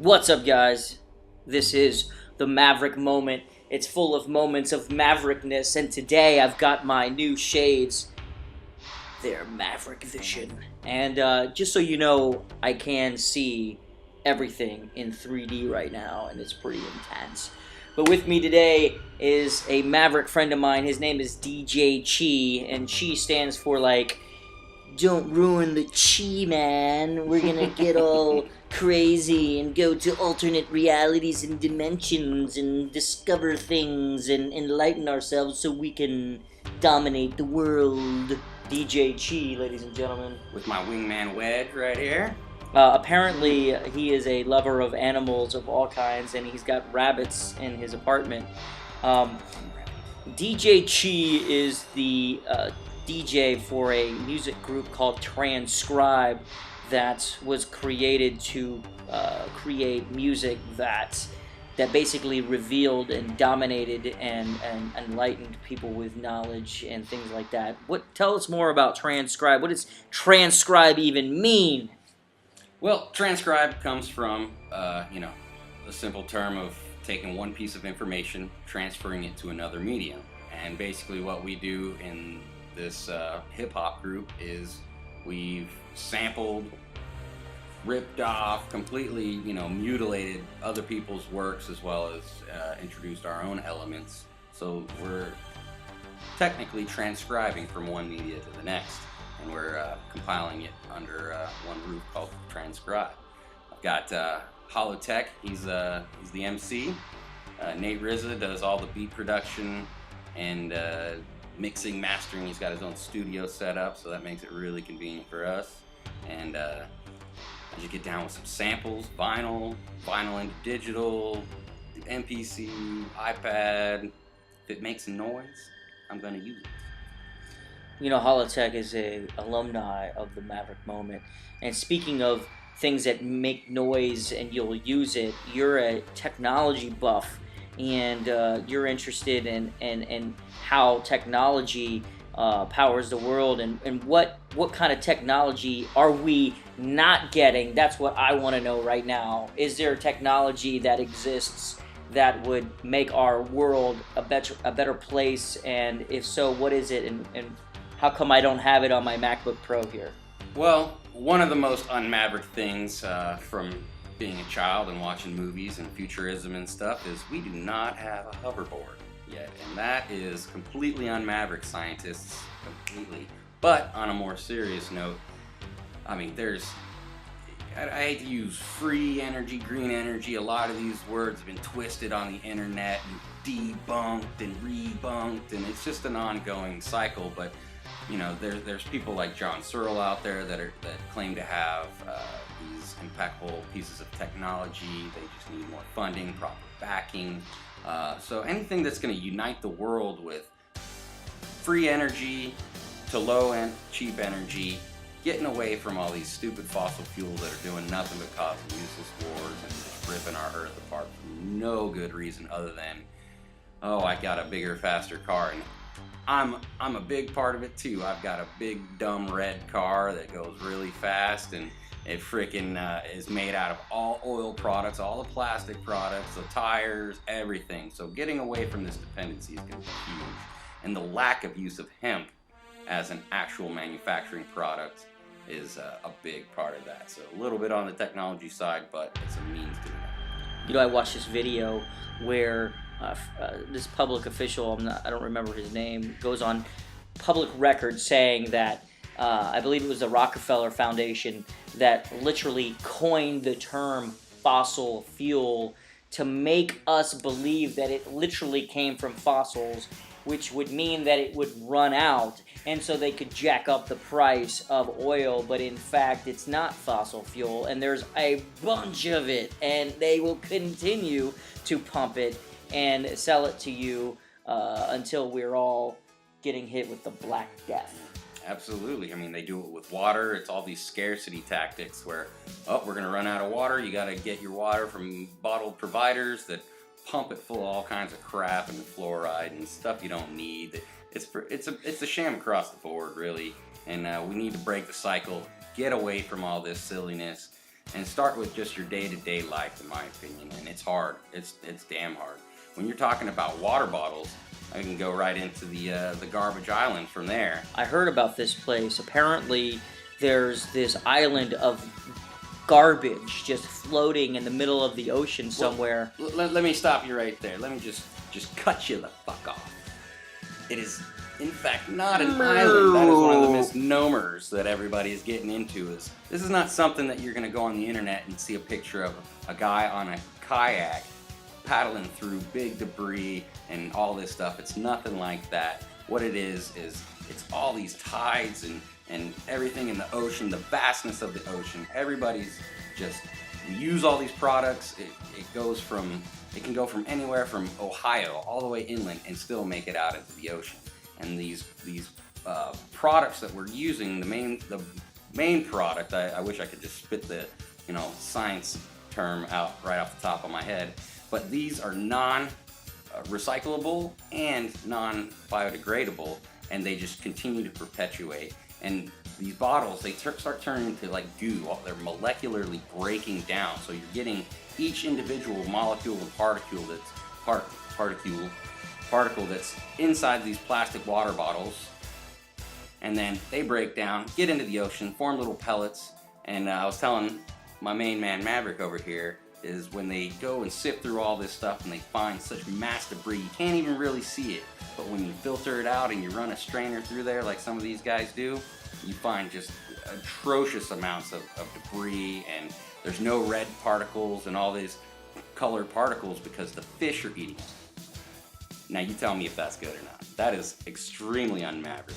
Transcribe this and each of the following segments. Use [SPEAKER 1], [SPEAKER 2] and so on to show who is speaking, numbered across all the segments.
[SPEAKER 1] What's up, guys? This is the Maverick moment. It's full of moments of maverickness, and today I've got my new shades. They're Maverick Vision. And just so you know, I can see everything in 3D right now, and it's pretty intense. But with me today is a Maverick friend of mine. His name is DJ Chi, and Chi stands for like, don't ruin the chi, man. We're gonna get all crazy and go to alternate realities and dimensions and discover things and enlighten ourselves so we can dominate the world. DJ Chi, ladies and gentlemen.
[SPEAKER 2] With my wingman Wedge right here.
[SPEAKER 1] Apparently, he is a lover of animals of all kinds, and he's got rabbits in his apartment. DJ Chi is the DJ for a music group called Transcribe that was created to create music that basically revealed and dominated and enlightened people with knowledge and things like that. Tell us more about Transcribe. What does Transcribe even mean?
[SPEAKER 2] Well, transcribe comes from, a simple term of taking one piece of information, transferring it to another medium. And basically what we do in this hip-hop group is we've sampled, ripped off, completely, mutilated other people's works as well as introduced our own elements. So we're technically transcribing from one media to the next, and we're compiling it under one roof called Transcribe. I've got Holotech, he's the MC. Nate Rizza does all the beat production and mixing, mastering. He's got his own studio set up, so that makes it really convenient for us. And as you get down with some samples, vinyl into digital, MPC, iPad, if it makes a noise, I'm gonna use it.
[SPEAKER 1] You know, Holotech is a alumni of the Maverick moment. And speaking of things that make noise and you'll use it, you're a technology buff, and you're interested in how technology powers the world, and what kind of technology are we not getting? That's what I want to know right now. Is there technology that exists that would make our world a better place? And if so, what is it, and how come I don't have it on my MacBook Pro here?
[SPEAKER 2] Well, one of the most un-Maverick things from being a child and watching movies and futurism and stuff is we do not have a hoverboard yet, and that is completely un-Maverick, scientists, completely. But on a more serious note, I mean, I hate to use free energy, green energy. A lot of these words have been twisted on the internet and debunked and rebunked, and it's just an ongoing cycle. But there's people like John Searle out there that claim to have these impeccable pieces of technology. They just need more funding, proper backing. So anything that's going to unite the world with free energy to low and cheap energy, getting away from all these stupid fossil fuels that are doing nothing but causing useless wars and just ripping our earth apart for no good reason other than, oh, I got a bigger, faster car. And I'm a big part of it too. I've got a big dumb red car that goes really fast, and it freaking is made out of all oil products, all the plastic products, the tires, everything. So getting away from this dependency is going to be huge. And the lack of use of hemp as an actual manufacturing product is a big part of that. So a little bit on the technology side, but it's a means to it.
[SPEAKER 1] I watched this video where this public official, I don't remember his name, goes on public record saying that I believe it was the Rockefeller Foundation that literally coined the term fossil fuel to make us believe that it literally came from fossils, which would mean that it would run out, and so they could jack up the price of oil. But in fact, it's not fossil fuel, and there's a bunch of it, and they will continue to pump it and sell it to you until we're all getting hit with the Black Death.
[SPEAKER 2] Absolutely. I mean, they do it with water. It's all these scarcity tactics where, oh, we're going to run out of water. You got to get your water from bottled providers that pump it full of all kinds of crap and fluoride and stuff you don't need. It's a sham across the board, really. And we need to break the cycle, get away from all this silliness, and start with just your day-to-day life, in my opinion. And it's hard. It's damn hard. When you're talking about water bottles, I can go right into the garbage island from there.
[SPEAKER 1] I heard about this place. Apparently, there's this island of garbage just floating in the middle of the ocean somewhere.
[SPEAKER 2] Well, let me stop you right there. Let me just cut you the fuck off. It is, in fact, not an island. That is one of the misnomers that everybody is getting into. This is not something that you're going to go on the internet and see a picture of a guy on a kayak paddling through big debris and all this stuff. It's nothing like that. What it is it's all these tides and everything in the ocean, the vastness of the ocean. Everybody's just, we use all these products. It can go from anywhere from Ohio all the way inland and still make it out into the ocean. And these products that we're using, the main product, I wish I could just spit the science term out right off the top of my head, but these are non-recyclable and non-biodegradable, and they just continue to perpetuate. And these bottles, they start turning into like goo. They're molecularly breaking down, so you're getting each individual molecule and particle that's inside these plastic water bottles, and then they break down, get into the ocean, form little pellets. And I was telling my main man Maverick over here, is when they go and sift through all this stuff and they find such mass debris, you can't even really see it. But when you filter it out and you run a strainer through there like some of these guys do, you find just atrocious amounts of debris, and there's no red particles and all these colored particles because the fish are eating it. Now you tell me if that's good or not. That is extremely un-Maverick.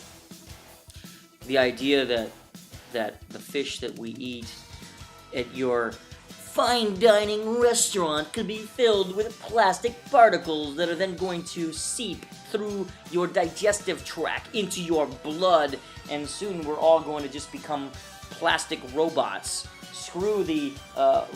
[SPEAKER 1] The idea that the fish that we eat at your fine dining restaurant could be filled with plastic particles that are then going to seep through your digestive tract into your blood, and soon we're all going to just become plastic robots. Screw the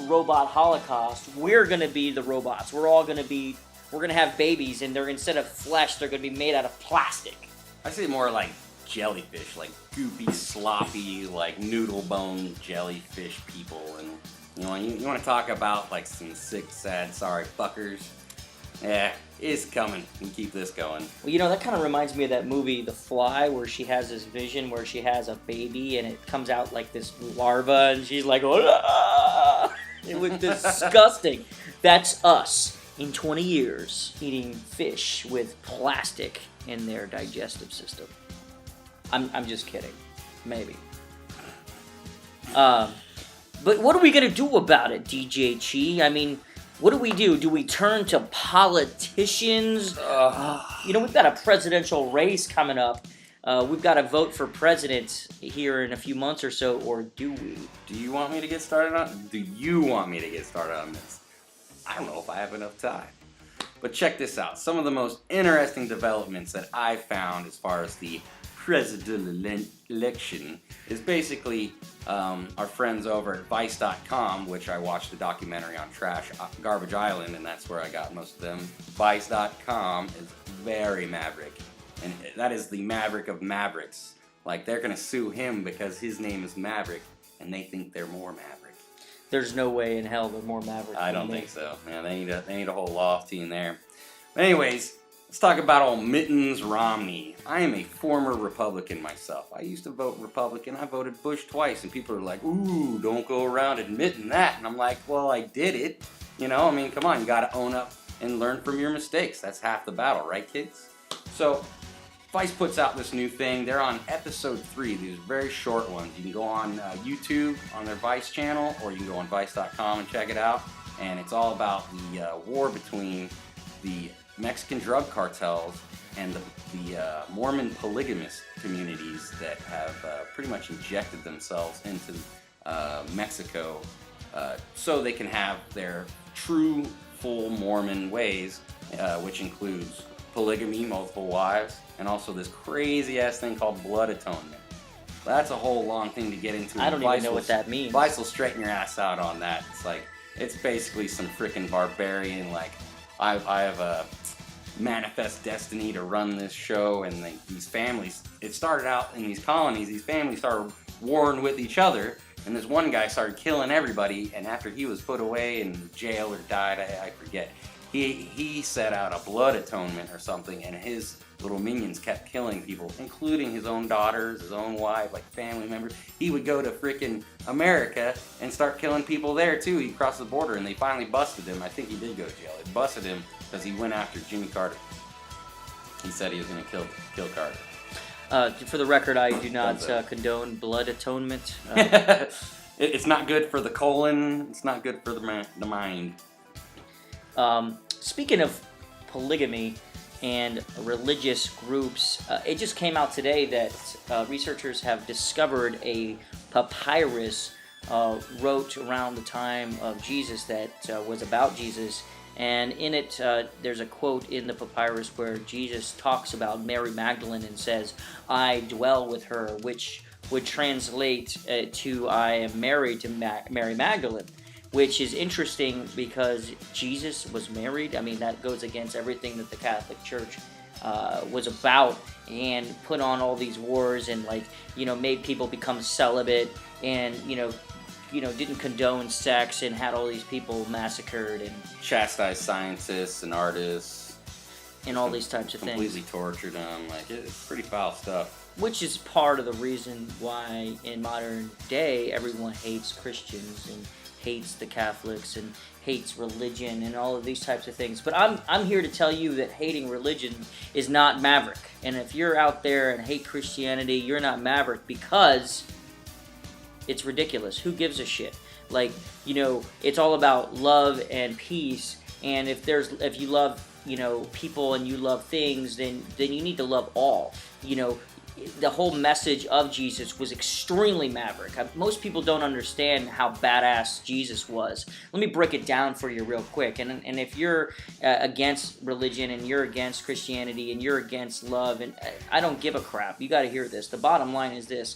[SPEAKER 1] robot holocaust. We're going to be the robots. We're going to have babies, and instead of flesh, they're going to be made out of plastic.
[SPEAKER 2] I say more like jellyfish, like goopy, sloppy, like noodle bone jellyfish people. And you want to talk about like some sick, sad, sorry fuckers? Yeah, it's coming. We can keep this going.
[SPEAKER 1] Well, that kind of reminds me of that movie, The Fly, where she has this vision where she has a baby and it comes out like this larva, and she's like, "Ah!" It was disgusting. That's us in 20 years eating fish with plastic in their digestive system. I'm just kidding. Maybe. But what are we going to do about it, DJ Chi? I mean, what do? Do we turn to politicians? We've got a presidential race coming up. We've got to vote for president here in a few months or so, or do we?
[SPEAKER 2] Do you want me to get started on this? I don't know if I have enough time. But check this out. Some of the most interesting developments that I've found as far as the presidential election is basically our friends over at Vice.com, which I watched the documentary on Garbage Island, and that's where I got most of them. Vice.com is very Maverick, and that is the Maverick of Mavericks. Like, they're going to sue him because his name is Maverick, and they think they're more Maverick.
[SPEAKER 1] There's no way in hell they're more Maverick.
[SPEAKER 2] I don't think so. Yeah, they need a whole lofty in there. But anyways, let's talk about old Mittens Romney. I am a former Republican myself. I used to vote Republican. I voted Bush twice, and people are like, "Ooh, don't go around admitting that." And I'm like, well, I did it. Come on, you got to own up and learn from your mistakes. That's half the battle, right, kids? So Vice puts out this new thing. They're on episode 3. These are very short ones. You can go on YouTube on their Vice channel, or you can go on Vice.com and check it out. And it's all about the war between the Mexican drug cartels and the Mormon polygamist communities that have pretty much injected themselves into Mexico so they can have their true, full Mormon ways, which includes polygamy, multiple wives, and also this crazy-ass thing called blood atonement. That's a whole long thing to get into.
[SPEAKER 1] I don't even know what that means.
[SPEAKER 2] Vice will straighten your ass out on that. It's basically some freaking barbarian, like, I have a manifest destiny to run this show, and these families, it started out in these colonies, these families started warring with each other, And this one guy started killing everybody, and after he was put away in jail or died, I forget, he set out a blood atonement or something, and his little minions kept killing people, including his own daughters, his own wife, like family members. He would go to freaking America and start killing people there too. He crossed the border, and they finally busted him. I think he did go to jail. They busted him because he went after Jimmy Carter. He said he was going to kill Carter.
[SPEAKER 1] For the record, I do not condone blood atonement.
[SPEAKER 2] It's not good for the colon. It's not good for the mind.
[SPEAKER 1] Speaking of polygamy and religious groups, it just came out today that researchers have discovered a papyrus wrote around the time of Jesus that was about Jesus. And in it, there's a quote in the papyrus where Jesus talks about Mary Magdalene and says, "I dwell with her," which would translate to "I am married to Mary Magdalene," which is interesting because Jesus was married. I mean, that goes against everything that the Catholic Church was about, and put on all these wars and, like, made people become celibate, and didn't condone sex, and had all these people massacred and
[SPEAKER 2] chastised scientists and artists
[SPEAKER 1] and all these types of
[SPEAKER 2] completely
[SPEAKER 1] things.
[SPEAKER 2] Tortured them. Like, it's pretty foul stuff.
[SPEAKER 1] Which is part of the reason why in modern day everyone hates Christians and hates the Catholics and hates religion and all of these types of things. But I'm here to tell you that hating religion is not Maverick. And if you're out there and hate Christianity, you're not Maverick, because it's ridiculous. Who gives a shit? Like, it's all about love and peace. And if you love, people and you love things, then you need to love all. The whole message of Jesus was extremely Maverick. Most people don't understand how badass Jesus was. Let me break it down for you real quick. And if you're against religion and you're against Christianity and you're against love, and I don't give a crap. You got to hear this. The bottom line is this.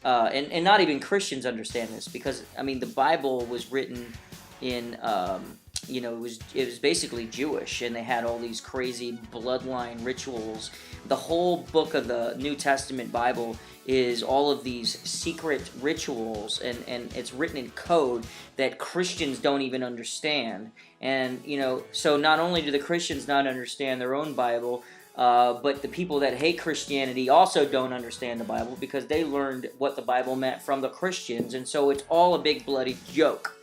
[SPEAKER 1] And not even Christians understand this, because the Bible was written in it was basically Jewish, and they had all these crazy bloodline rituals. The whole book of the New Testament Bible is all of these secret rituals, and it's written in code that Christians don't even understand. And so not only do the Christians not understand their own Bible, but the people that hate Christianity also don't understand the Bible, because they learned what the Bible meant from the Christians, and so it's all a big bloody joke.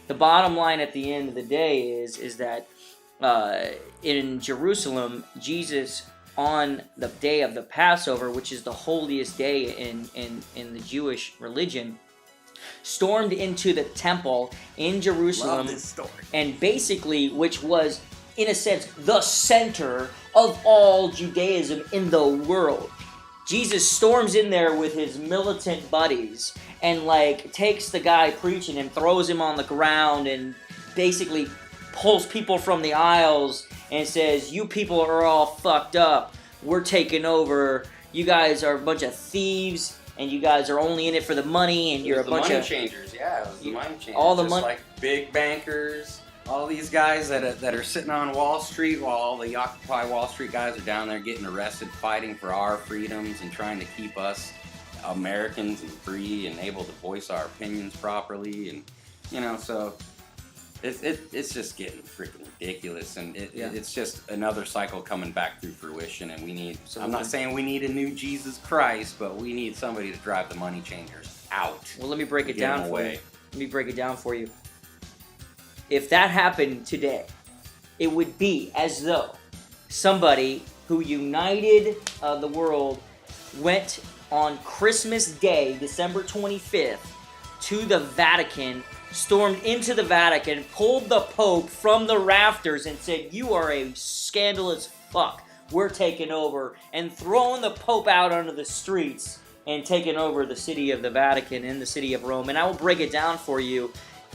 [SPEAKER 1] The bottom line at the end of the day is that in Jerusalem, Jesus, on the day of the Passover, which is the holiest day in the Jewish religion, stormed into the temple in Jerusalem.
[SPEAKER 2] Love this story.
[SPEAKER 1] And basically, which was, in a sense, the center of all Judaism in the world. Jesus storms in there with his militant buddies and, takes the guy preaching and throws him on the ground and basically pulls people from the aisles and says, "You people are all fucked up. We're taking over. You guys are a bunch of thieves, and you guys are only in it for the money, and you're a bunch of
[SPEAKER 2] money changers." Yeah, it was the money changers.
[SPEAKER 1] All the
[SPEAKER 2] money, like big bankers. All these guys that are sitting on Wall Street, while all the Occupy Wall Street guys are down there getting arrested, fighting for our freedoms and trying to keep us Americans and free and able to voice our opinions properly. And so it's just getting freaking ridiculous, and it's just another cycle coming back through fruition. And we need, I'm not saying we need a new Jesus Christ, but we need somebody to drive the money changers out.
[SPEAKER 1] Well, let me break it down for you. Let me break it down for you. If that happened today, it would be as though somebody who united the world went on Christmas Day, December 25th, to the Vatican, stormed into the Vatican, pulled the Pope from the rafters and said, "You are a scandalous fuck. We're taking over," and throwing the Pope out onto the streets and taking over the city of the Vatican and the city of Rome. And I will break it down for you.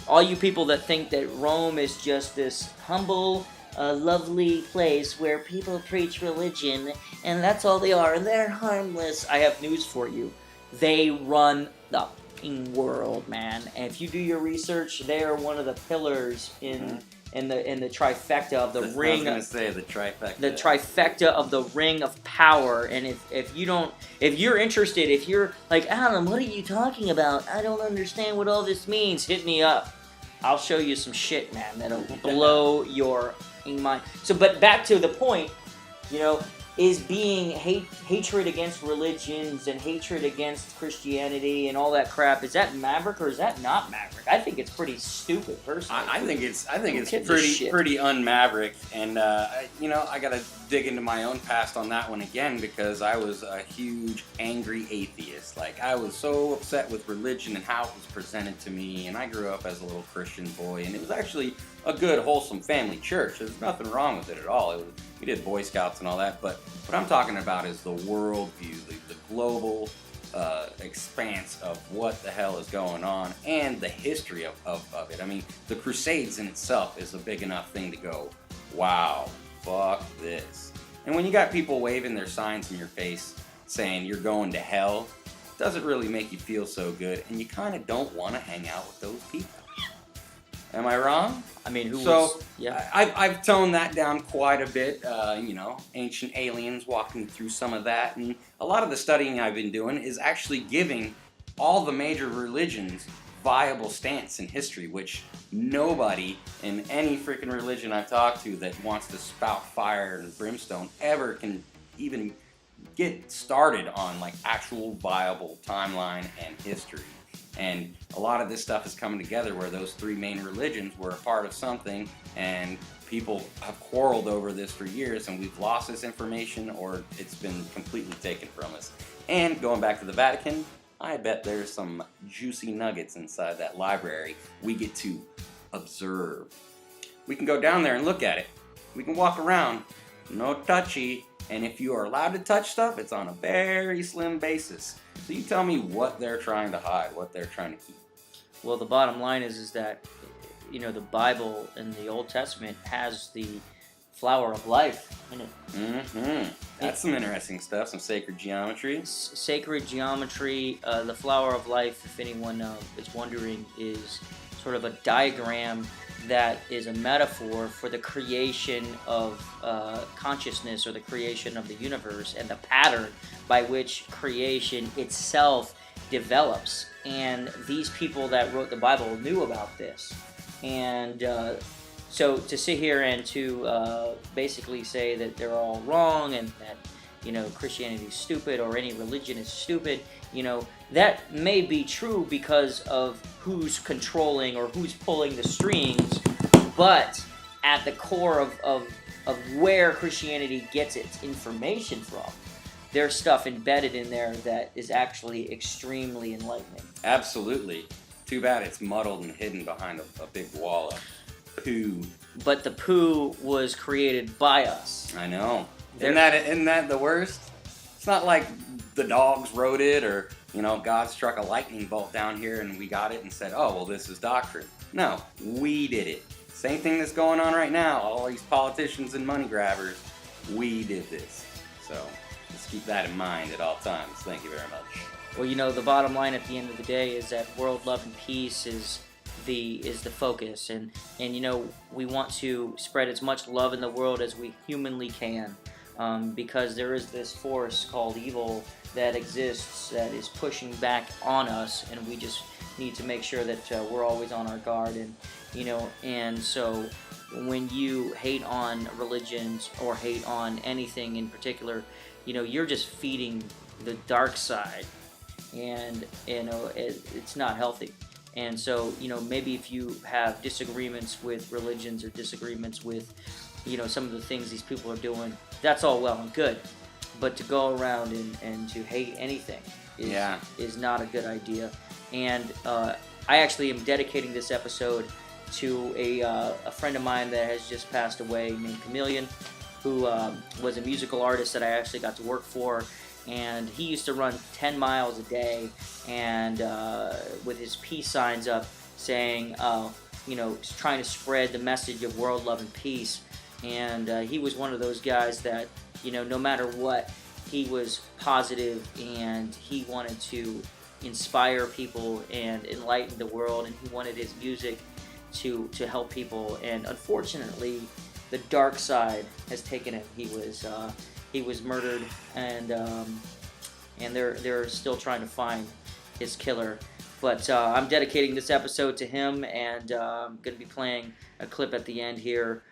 [SPEAKER 1] All you people that think that Rome is just this humble, lovely place where people preach religion and that's all they are and they're harmless, I have news for you. They run the world, man. And if you do your research, they are one of the pillars in in the trifecta of the ring.
[SPEAKER 2] I was gonna say the trifecta.
[SPEAKER 1] The trifecta of the ring of power. And if you're interested, if you're like, Adam, what are you talking about? I don't understand what all this means. Hit me up. I'll show you some shit, man, that'll blow your mind. So, but back to the point, is being hatred against religions and hatred against Christianity and all that crap, is that Maverick or is that not Maverick? I think it's pretty stupid, personally.
[SPEAKER 2] I think it's pretty un-Maverick, and I gotta dig into my own past on that one again, because I was a huge angry atheist. Like, I was so upset with religion and how it was presented to me, and I grew up as a little Christian boy, and it was actually a good, wholesome family church. There's nothing wrong with it at all. We did Boy Scouts and all that, but what I'm talking about is the worldview, the global expanse of what the hell is going on, and the history of it. I mean, the Crusades in itself is a big enough thing to go, wow, fuck this. And when you got people waving their signs in your face saying you're going to hell, it doesn't really make you feel so good, and you kind of don't want to hang out with those people. Am I wrong?
[SPEAKER 1] I mean,
[SPEAKER 2] yeah. I've toned that down quite a bit. Ancient aliens, walking through some of that, and a lot of the studying I've been doing is actually giving all the major religions viable stance in history, which nobody in any freaking religion I've talked to that wants to spout fire and brimstone ever can even get started on, like, actual viable timeline and history. And a lot of this stuff is coming together where those three main religions were a part of something, and people have quarreled over this for years, and we've lost this information, or it's been completely taken from us. And going back to the Vatican, I bet there's some juicy nuggets inside that library we get to observe. We can go down there and look at it. We can walk around, no touchy, and if you are allowed to touch stuff, it's on a very slim basis. So you tell me what they're trying to hide, what they're trying to keep.
[SPEAKER 1] Well, the bottom line is that, the Bible and the Old Testament has the flower of life in it.
[SPEAKER 2] Mm-hmm. That's some interesting stuff, some sacred geometry.
[SPEAKER 1] Sacred geometry, the flower of life, if anyone is wondering, is sort of a diagram that is a metaphor for the creation of consciousness, or the creation of the universe, and the pattern by which creation itself develops. And these people that wrote the Bible knew about this. And so to sit here and to basically say that they're all wrong, and that Christianity is stupid, or any religion is stupid, that may be true because of who's controlling or who's pulling the strings, but at the core of where Christianity gets its information from, there's stuff embedded in there that is actually extremely enlightening.
[SPEAKER 2] Absolutely. Too bad it's muddled and hidden behind a big wall of poo.
[SPEAKER 1] But the poo was created by us.
[SPEAKER 2] I know. Isn't that the worst? It's not like the dogs wrote it, or God struck a lightning bolt down here and we got it and said, oh, well, this is doctrine. No, we did it. Same thing that's going on right now. All these politicians and money grabbers, we did this. So just keep that in mind at all times. Thank you very much.
[SPEAKER 1] Well, the bottom line at the end of the day is that world love and peace is the focus, and we want to spread as much love in the world as we humanly can, because there is this force called evil that exists, that is pushing back on us, and we just need to make sure that we're always on our guard. And so when you hate on religions or hate on anything in particular, you're just feeding the dark side, and it's not healthy. And so maybe if you have disagreements with religions, or disagreements with some of the things these people are doing, that's all well and good, but to go around and to hate anything is not a good idea. And I actually am dedicating this episode to a friend of mine that has just passed away, named Chameleon, who was a musical artist that I actually got to work for. And he used to run 10 miles a day, and with his peace signs up saying, trying to spread the message of world love and peace. And he was one of those guys that, no matter what, he was positive, and he wanted to inspire people and enlighten the world, and he wanted his music to help people, and unfortunately, the dark side has taken him. He was murdered, and they're still trying to find his killer. But I'm dedicating this episode to him, and I'm going to be playing a clip at the end here,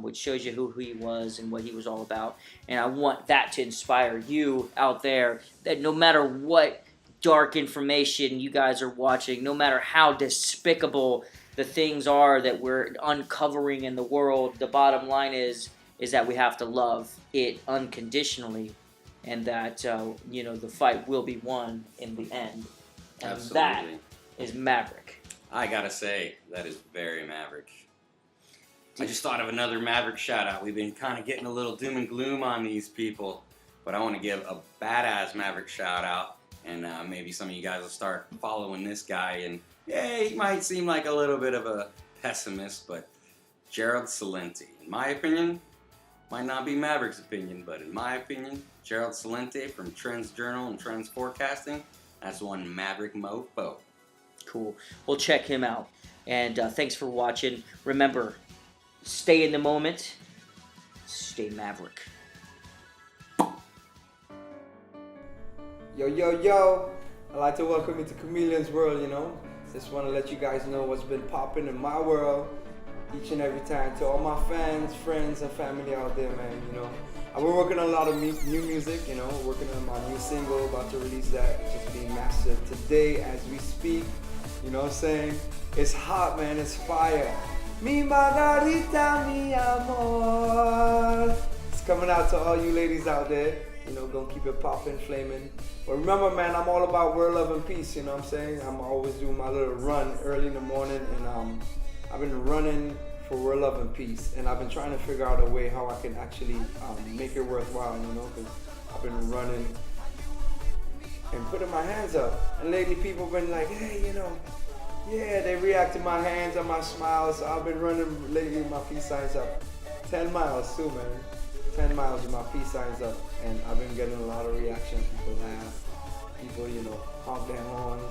[SPEAKER 1] which shows you who he was and what he was all about. And I want that to inspire you out there, that no matter what dark information you guys are watching, no matter how despicable the things are that we're uncovering in the world, the bottom line is that we have to love it unconditionally, and that the fight will be won in the end. And
[SPEAKER 2] Absolutely.
[SPEAKER 1] That is Maverick.
[SPEAKER 2] I gotta say, that is very Maverick. I just thought of another Maverick shout out. We've been kind of getting a little doom and gloom on these people, but I want to give a badass Maverick shout out, and maybe some of you guys will start following this guy. And yeah, he might seem like a little bit of a pessimist, but Gerald Celente, in my opinion, might not be Maverick's opinion, but in my opinion, Gerald Celente from Trends Journal and Trends Forecasting, that's one Maverick mofo.
[SPEAKER 1] Cool. Well, check him out. And thanks for watching. Remember, stay in the moment. Stay Maverick.
[SPEAKER 3] Yo, yo, yo. I'd like to welcome you to Chameleon's World, Just want to let you guys know what's been popping in my world each and every time. To all my fans, friends, and family out there, man, I've been working on a lot of new music, working on my new single, about to release that, just being mastered today as we speak. You know what I'm saying? It's hot, man, it's fire. Mi margarita, mi amor. It's coming out to all you ladies out there. Gonna keep it popping, flaming. But remember, man, I'm all about world love and peace, you know what I'm saying? I'm always doing my little run early in the morning, and I've been running for world love and peace, and I've been trying to figure out a way how I can actually make it worthwhile, because I've been running and putting my hands up. And lately people have been like, hey, yeah, they react to my hands and my smiles. So I've been running lately with my peace signs up. 10 miles too, man. 10 miles with my peace signs up, and I've been getting a lot of reaction. People laugh, people, honk their horns.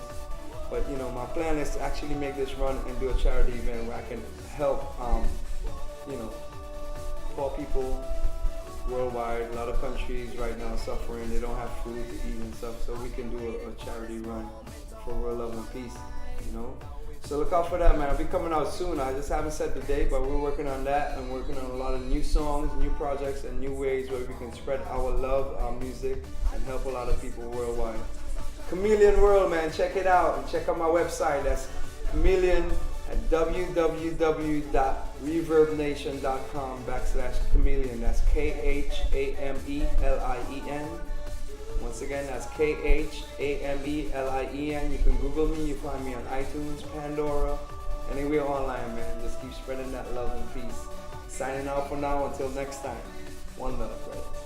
[SPEAKER 3] But my plan is to actually make this run and do a charity event where I can help, poor people worldwide. A lot of countries right now suffering. They don't have food to eat and stuff. So we can do a charity run for world love and peace. So look out for that, man. I'll be coming out soon. I just haven't set the date, but we're working on that, and working on a lot of new songs, new projects, and new ways where we can spread our love, our music, and help a lot of people worldwide. Chameleon World, man. Check it out, and check out my website. That's Chameleon at www.reverbnation.com/chameleon. That's KHAMELIEN. Once again, that's KHAMELIEN. You can Google me. You find me on iTunes, Pandora, anywhere online, man. Just keep spreading that love and peace. Signing out for now. Until next time. One love, brothers.